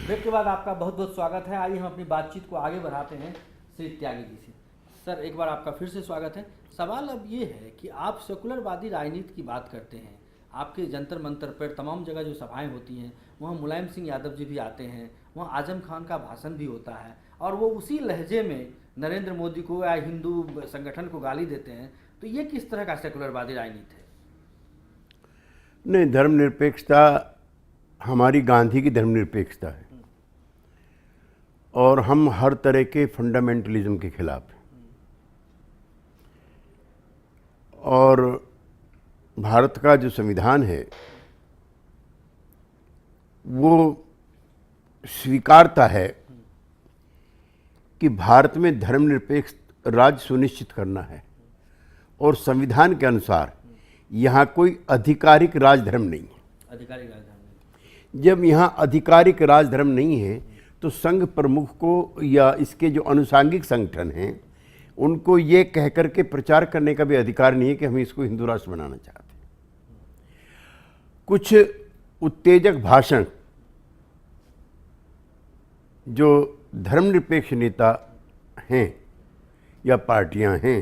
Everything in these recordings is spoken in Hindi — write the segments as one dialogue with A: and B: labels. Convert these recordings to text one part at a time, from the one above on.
A: ब्रेक के बाद आपका बहुत बहुत स्वागत है। आइए हम अपनी बातचीत को आगे बढ़ाते हैं श्री त्यागी जी से। सर, एक बार आपका फिर से स्वागत है। सवाल अब ये है कि आप सेकुलरवादी राजनीति की बात करते हैं, आपके जंतर मंतर पर तमाम जगह जो सभाएं होती हैं वहाँ मुलायम सिंह यादव जी भी आते हैं, वहाँ आजम खान का भाषण भी होता है और वो उसी लहजे में नरेंद्र मोदी को या हिंदू संगठन को गाली देते हैं। तो ये किस तरह का सेकुलरवादी राजनीति है?
B: नहीं, धर्मनिरपेक्षता हमारी गांधी की धर्मनिरपेक्षता है और हम हर तरह के फंडामेंटलिज्म के खिलाफ हैं। और भारत का जो संविधान है वो स्वीकारता है कि भारत में धर्मनिरपेक्ष राज्य सुनिश्चित करना है और संविधान के अनुसार यहाँ कोई आधिकारिक राजधर्म नहीं है।
A: आधिकारिक राजधर्म नहीं।
B: जब यहाँ आधिकारिक राजधर्म नहीं है तो संघ प्रमुख को या इसके जो अनुसांगिक संगठन हैं उनको ये कह करके प्रचार करने का भी अधिकार नहीं है कि हम इसको हिंदू राष्ट्र बनाना चाहते हैं। कुछ उत्तेजक भाषण जो धर्मनिरपेक्ष नेता हैं या पार्टियां हैं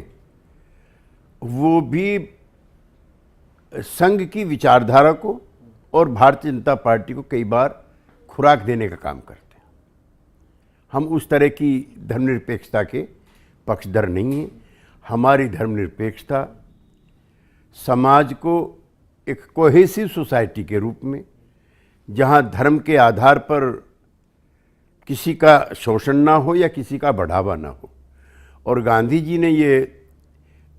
B: वो भी संघ की विचारधारा को और भारतीय जनता पार्टी को कई बार खुराक देने का काम करते हैं। हम उस तरह की धर्मनिरपेक्षता के पक्षधर नहीं हैं। हमारी धर्मनिरपेक्षता समाज को एक कोहेसिव सोसाइटी के रूप में, जहां धर्म के आधार पर किसी का शोषण ना हो या किसी का बढ़ावा ना हो। और गांधी जी ने ये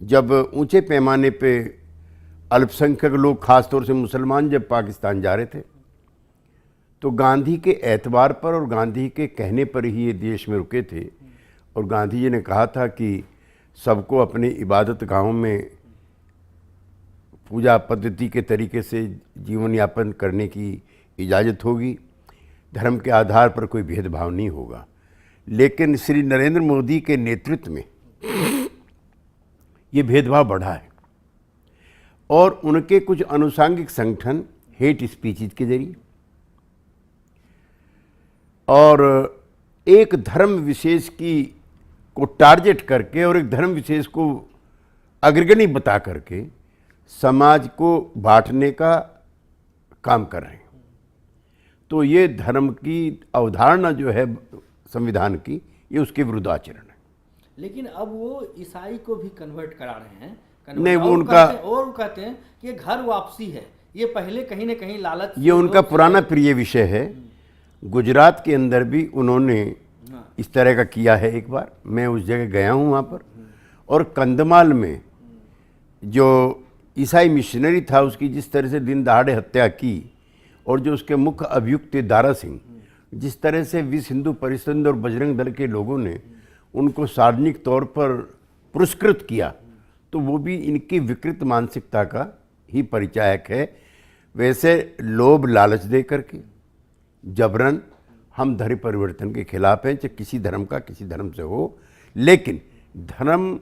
B: जब ऊंचे पैमाने पे अल्पसंख्यक लोग, खासतौर से मुसलमान, जब पाकिस्तान जा रहे थे तो गांधी के एतबार पर और गांधी के कहने पर ही ये देश में रुके थे। और गांधी जी ने कहा था कि सबको अपने इबादत गाहों में पूजा पद्धति के तरीके से जीवन यापन करने की इजाज़त होगी, धर्म के आधार पर कोई भेदभाव नहीं होगा। लेकिन श्री नरेंद्र मोदी के नेतृत्व में ये भेदभाव बढ़ा है और उनके कुछ अनुसांगिक संगठन हेट स्पीचेज के जरिए और एक धर्म विशेष को टारगेट करके और एक धर्म विशेष को अग्रगण्य बता करके समाज को बांटने का काम कर रहे हैं। तो ये धर्म की अवधारणा जो है संविधान की, ये उसके विरुद्ध आचरण है।
A: लेकिन अब वो ईसाई को भी कन्वर्ट करा रहे हैं।
B: नहीं, वो उनका
A: और कहते हैं कि ये घर वापसी है, ये पहले कहीं ना कहीं लालच,
B: ये उनका पुराना प्रिय विषय है। गुजरात के अंदर भी उन्होंने इस तरह का किया है। एक बार मैं उस जगह गया हूँ वहाँ पर, और कंधमाल में जो ईसाई मिशनरी था उसकी जिस तरह से दिन दहाड़े हत्या की और जो उसके मुख्य अभियुक्त थे दारा सिंह, जिस तरह से विश्व हिंदू परिषद और बजरंग दल के लोगों ने उनको सार्वजनिक तौर पर पुरस्कृत किया, तो वो भी इनकी विकृत मानसिकता का ही परिचायक है। वैसे लोभ लालच दे करके जबरन हम धर्म परिवर्तन के खिलाफ हैं, चाहे किसी धर्म का किसी धर्म से हो। लेकिन धर्म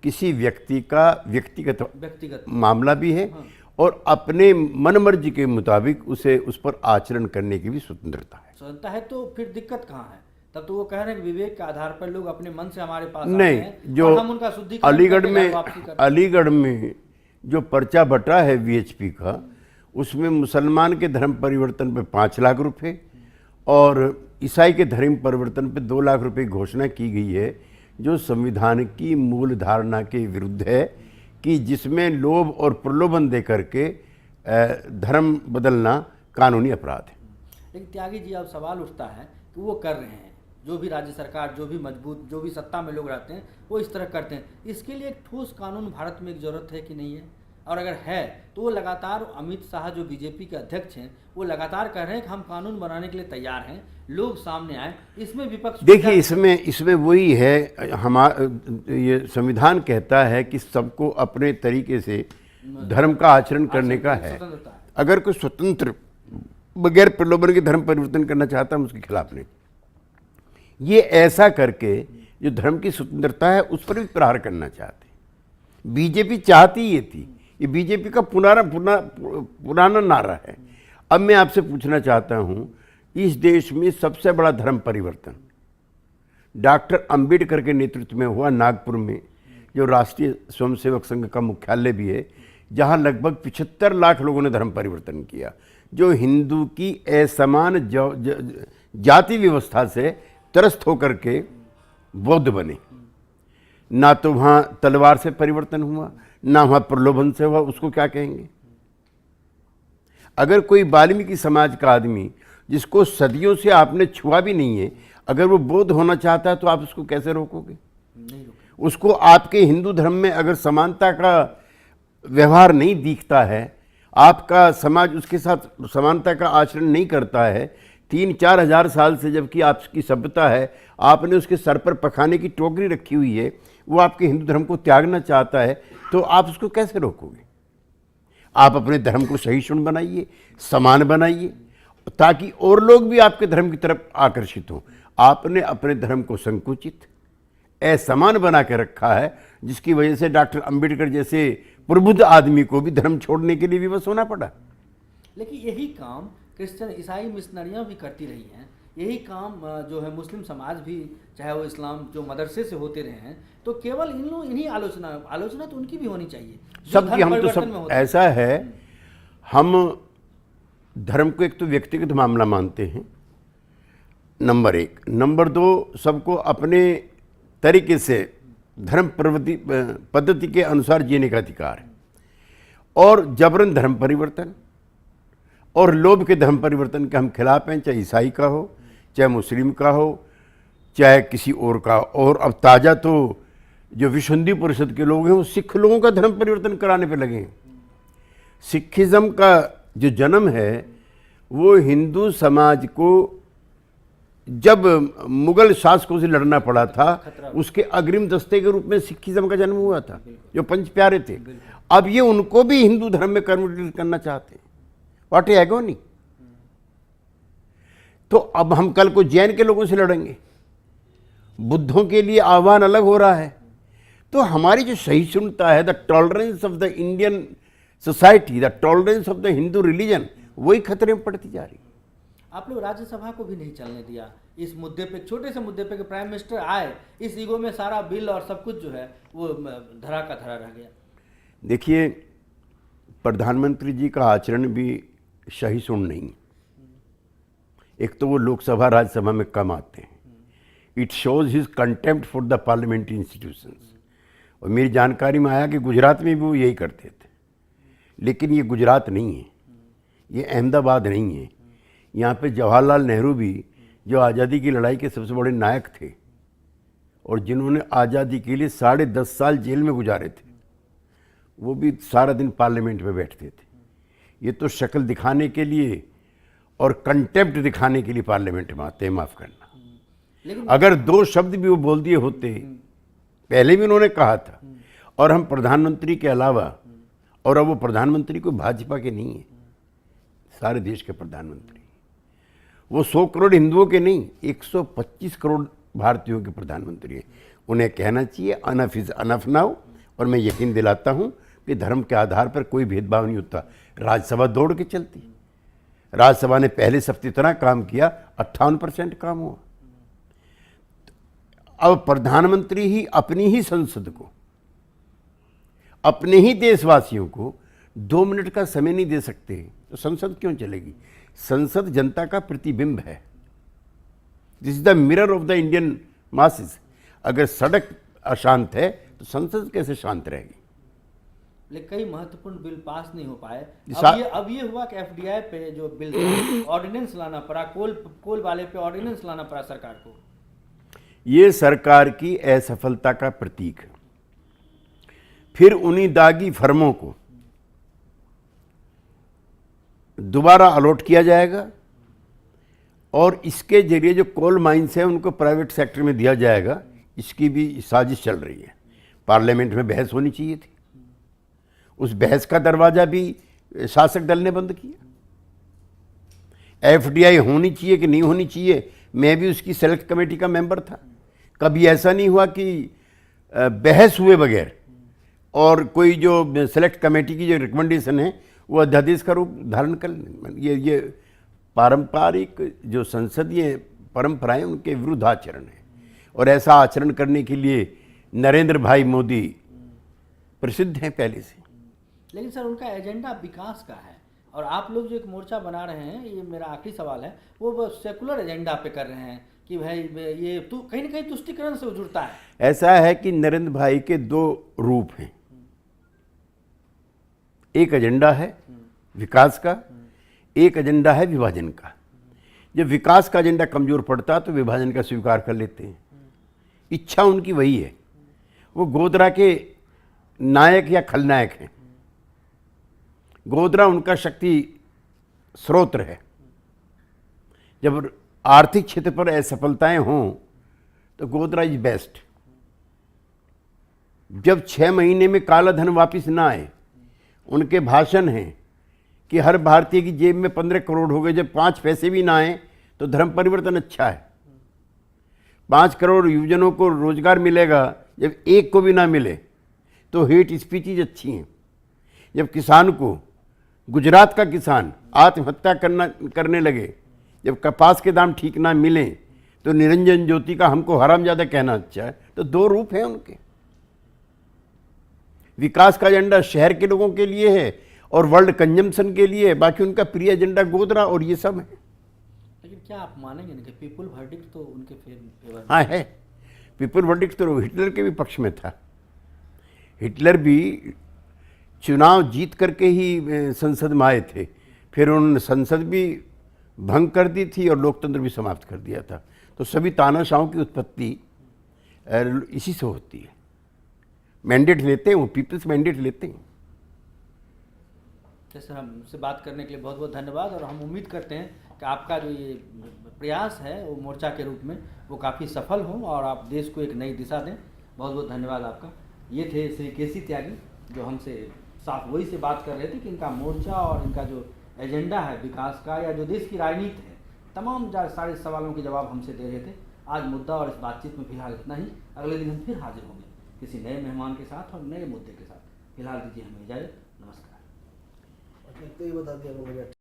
B: किसी व्यक्ति का व्यक्तिगत मामला भी है।
A: हाँ।
B: और अपने मन मर्जी के मुताबिक उस पर आचरण करने की भी स्वतंत्रता है।
A: स्वतंत्रता है, तो फिर दिक्कत कहाँ है? तब तो वो कह रहे हैं कि विवेक के आधार पर लोग अपने मन से हमारे पास
B: नहीं,
A: आते हैं
B: जो
A: और हम उनका शुद्धिकरण
B: अलीगढ़ में जो पर्चा बटा है वीएचपी का, उसमें मुसलमान के धर्म परिवर्तन पे 5 लाख रुपए और ईसाई के धर्म परिवर्तन पे 2 लाख रुपए की घोषणा की गई है, जो संविधान की मूल धारणा के विरुद्ध है कि जिसमें लोभ और प्रलोभन दे करके धर्म बदलना कानूनी अपराध है।
A: लेकिन त्यागी जी, अब सवाल उठता है कि वो कर रहे हैं, जो भी राज्य सरकार, जो भी मजबूत, जो भी सत्ता में लोग रहते हैं वो इस तरह करते हैं। इसके लिए एक ठोस कानून भारत में एक ज़रूरत है कि नहीं है? और अगर है तो वो लगातार, अमित शाह जो बीजेपी के अध्यक्ष हैं, वो लगातार कह रहे हैं कि हम कानून बनाने के लिए तैयार हैं, लोग सामने आए। इसमें विपक्ष,
B: देखिए, इसमें वही है, ये संविधान कहता है कि सबको अपने तरीके से धर्म का आचरण करने का है। अगर कोई स्वतंत्र बगैर प्रलोभन के धर्म परिवर्तन करना चाहता है, हम उसके खिलाफ नहीं। ये ऐसा करके जो धर्म की स्वतंत्रता है उस पर भी प्रहार करना चाहते। बीजेपी चाहती ये थी, ये बीजेपी का पुराना नारा है। अब मैं आपसे पूछना चाहता हूँ, इस देश में सबसे बड़ा धर्म परिवर्तन डॉक्टर अंबेडकर के नेतृत्व में हुआ नागपुर में, जो राष्ट्रीय स्वयंसेवक संघ का मुख्यालय भी है, जहां लगभग 75 लाख लोगों ने धर्म परिवर्तन किया, जो हिंदू की असमान जाति व्यवस्था से त्रस्त होकर के बौद्ध बने। ना तो वहाँ तलवार से परिवर्तन हुआ, ना वहाँ प्रलोभन से हुआ, उसको क्या कहेंगे? अगर कोई वाल्मीकि समाज का आदमी जिसको सदियों से आपने छुआ भी नहीं है, अगर वो बौद्ध होना चाहता है तो आप उसको कैसे रोकोगे?
A: नहीं रोके।
B: उसको आपके हिंदू धर्म में अगर समानता का व्यवहार नहीं दिखता है, आपका समाज उसके साथ समानता का आचरण नहीं करता है, 3-4 हज़ार साल से जबकि आपकी सभ्यता है, आपने उसके सर पर पखाने की टोकरी रखी हुई है, वो आपके हिंदू धर्म को त्यागना चाहता है, तो आप उसको कैसे रोकोगे? आप अपने धर्म को सहिष्णु बनाइए, समान बनाइए, ताकि और लोग भी आपके धर्म की तरफ आकर्षित हों। आपने अपने धर्म को संकुचित, असमान बना के रखा है, जिसकी वजह से डॉक्टर अंबेडकर जैसे प्रबुद्ध आदमी को भी धर्म छोड़ने के लिए विवश होना पड़ा।
A: लेकिन यही काम क्रिश्चियन ईसाई मिशनरियाँ भी करती रही हैं, यही काम जो है मुस्लिम समाज भी, चाहे वो इस्लाम जो मदरसे से होते रहे हैं, तो केवल इन्हीं आलोचना तो उनकी भी होनी चाहिए
B: सबकी। हम तो सब ऐसा है, हम धर्म को एक तो व्यक्तिगत मामला मानते हैं, नंबर 1। नंबर 2, सबको अपने तरीके से धर्म पद्धति के अनुसार जीने का अधिकार है। और जबरन धर्म परिवर्तन और लोभ के धर्म परिवर्तन के हम खिलाफ हैं, चाहे ईसाई का हो, चाहे मुस्लिम का हो, चाहे किसी और का। और अब ताज़ा तो जो विश्व हिंदू परिषद के लोग हैं, वो सिख लोगों का धर्म परिवर्तन कराने पे लगे हैं। सिखिज़्म का जो जन्म है वो हिंदू समाज को जब मुगल शासकों से लड़ना पड़ा था, उसके अग्रिम दस्ते के रूप में सिखिज़्म का जन्म हुआ था, जो पंच प्यारे थे। अब ये उनको भी हिंदू धर्म में कन्वर्ट करना चाहते हैं। What A agony. तो अब हम कल को जैन के लोगों से लड़ेंगे, बुद्धों के लिए आह्वान अलग हो रहा है। तो हमारी जो सहिष्णुता है, the tolerance of the Indian society, the tolerance of the Hindu religion, वही खतरे में पड़ती जा रही।
A: आप लोग राज्यसभा को भी नहीं चलने दिया इस मुद्दे पे, छोटे से मुद्दे पे कि प्राइम मिनिस्टर आए, इस ईगो में सारा बिल और सब कुछ जो है वो धरा का धरा रह गया।
B: देखिए, प्रधानमंत्री जी का आचरण भी सहिष्णु नहीं। एक तो वो लोकसभा राज्यसभा में कम आते हैं, it shows his contempt for the parliamentary institutions. और मेरी जानकारी में आया कि गुजरात में भी वो यही करते थे। लेकिन ये गुजरात नहीं है, ये अहमदाबाद नहीं है। यहाँ पे जवाहरलाल नेहरू भी, जो आज़ादी की लड़ाई के सबसे बड़े नायक थे और जिन्होंने आज़ादी के लिए 10.5 साल जेल में गुजारे थे, वो भी सारा दिन पार्लियामेंट में बैठते थे। ये तो शक्ल दिखाने के लिए और कंटेम्प्ट दिखाने के लिए पार्लियामेंट में आते हैं, माफ़ करना। अगर 2 शब्द भी वो बोल दिए होते, पहले भी उन्होंने कहा था, और हम प्रधानमंत्री के अलावा, और अब वो प्रधानमंत्री कोई भाजपा के नहीं है, सारे देश के प्रधानमंत्री, वो 100 करोड़ हिंदुओं के नहीं, 125 करोड़ भारतीयों के प्रधानमंत्री हैं। उन्हें कहना चाहिए अनफ इज़ अनफ नाउ। और मैं यकीन दिलाता हूँ कि धर्म के आधार पर कोई भेदभाव नहीं होता। राज्यसभा दौड़ के चलती, राज्यसभा ने पहले सप्ताह इतना काम किया, 58% काम हुआ। अब प्रधानमंत्री ही अपनी ही संसद को, अपने ही देशवासियों को 2 मिनट का समय नहीं दे सकते, तो संसद क्यों चलेगी? संसद जनता का प्रतिबिंब है। This is the mirror of the Indian masses. अगर सड़क अशांत है तो संसद कैसे शांत रहेगी?
A: लेकिन कई महत्वपूर्ण बिल पास नहीं हो पाए। अब ये हुआ कि एफडीआई पे जो बिल ऑर्डिनेंस लाना पड़ा, कोल वाले पे ऑर्डिनेंस लाना पड़ा सरकार को।
B: ये सरकार की असफलता का प्रतीक है। फिर उन्हीं दागी फर्मों को दोबारा अलॉट किया जाएगा और इसके जरिए जो कोल माइंस है उनको प्राइवेट सेक्टर में दिया जाएगा। इसकी भी साजिश चल रही है। पार्लियामेंट में बहस होनी चाहिए थी, उस बहस का दरवाजा भी शासक दल ने बंद किया। एफडीआई होनी चाहिए कि नहीं होनी चाहिए, मैं भी उसकी सेलेक्ट कमेटी का मेंबर था। कभी ऐसा नहीं हुआ कि बहस हुए बगैर और कोई जो सेलेक्ट कमेटी की जो रिकमेंडेशन है वो अध्यादेश का रूप धारण कर। ये पारंपरिक जो संसदीय परंपराएं उनके विरुद्ध आचरण है, और ऐसा आचरण करने के लिए नरेंद्र भाई मोदी प्रसिद्ध हैं पहले से।
A: लेकिन सर उनका एजेंडा विकास का है, और आप लोग जो एक मोर्चा बना रहे हैं, ये मेरा आखिरी सवाल है, वो सेकुलर एजेंडा पे कर रहे हैं कि भाई ये तो कहीं ना कहीं तुष्टिकरण से जुड़ता है।
B: ऐसा है कि नरेंद्र भाई के दो रूप हैं, एक एजेंडा है विकास का, एक एजेंडा है विभाजन का। जब विकास का एजेंडा कमजोर पड़ता तो विभाजन का स्वीकार कर लेते हैं। इच्छा उनकी वही है। वो गोधरा के नायक या खलनायक हैं। गोधरा उनका शक्ति स्रोत है। जब आर्थिक क्षेत्र पर असफलताएं हों तो गोधरा इज बेस्ट। जब 6 महीने में काला धन वापस ना आए, उनके भाषण हैं कि हर भारतीय की जेब में 15 करोड़ हो गए, जब 5 पैसे भी ना आए तो धर्म परिवर्तन अच्छा है। 5 करोड़ युवजनों को रोजगार मिलेगा, जब एक को भी ना मिले तो हेट स्पीचेज अच्छी हैं। जब किसान को, गुजरात का किसान आत्महत्या करने लगे, जब कपास के दाम ठीक ना मिले तो निरंजन ज्योति का हमको हरामजादा कहना अच्छा है। तो दो रूप हैं उनके। विकास का एजेंडा शहर के लोगों के लिए है और वर्ल्ड कंजम्पशन के लिए है, बाकी उनका प्रिय एजेंडा गोधरा और ये सब है।
A: लेकिन क्या आप मानेंगे ना कि पीपल वर्डिक्ट तो उनके फेवर?
B: हाँ है, पीपल वर्डिक्ट तो हिटलर के भी पक्ष में था। हिटलर भी चुनाव जीत करके ही संसद में आए थे, फिर उन्होंने संसद भी भंग कर दी थी और लोकतंत्र भी समाप्त कर दिया था। तो सभी तानाशाहों की उत्पत्ति इसी से होती है। मैंडेट लेते हैं वो, पीपल्स मैंडेट लेते हैं।
A: सर हमसे बात करने के लिए बहुत बहुत धन्यवाद, और हम उम्मीद करते हैं कि आपका जो ये प्रयास है वो मोर्चा के रूप में वो काफ़ी सफल हो और आप देश को एक नई दिशा दें। बहुत बहुत धन्यवाद आपका। ये थे श्री केसी त्यागी, जो हमसे साफ वही से बात कर रहे थे कि इनका मोर्चा और इनका जो एजेंडा है विकास का, या जो देश की राजनीति है, तमाम सारे सवालों के जवाब हमसे दे रहे थे। आज मुद्दा और इस बातचीत में फिलहाल इतना ही। अगले दिन हम फिर हाजिर होंगे किसी नए मेहमान के साथ और नए मुद्दे के साथ। फिलहाल दीजिए हमें इजाज़त। नमस्कार।
C: तो ये बता दिया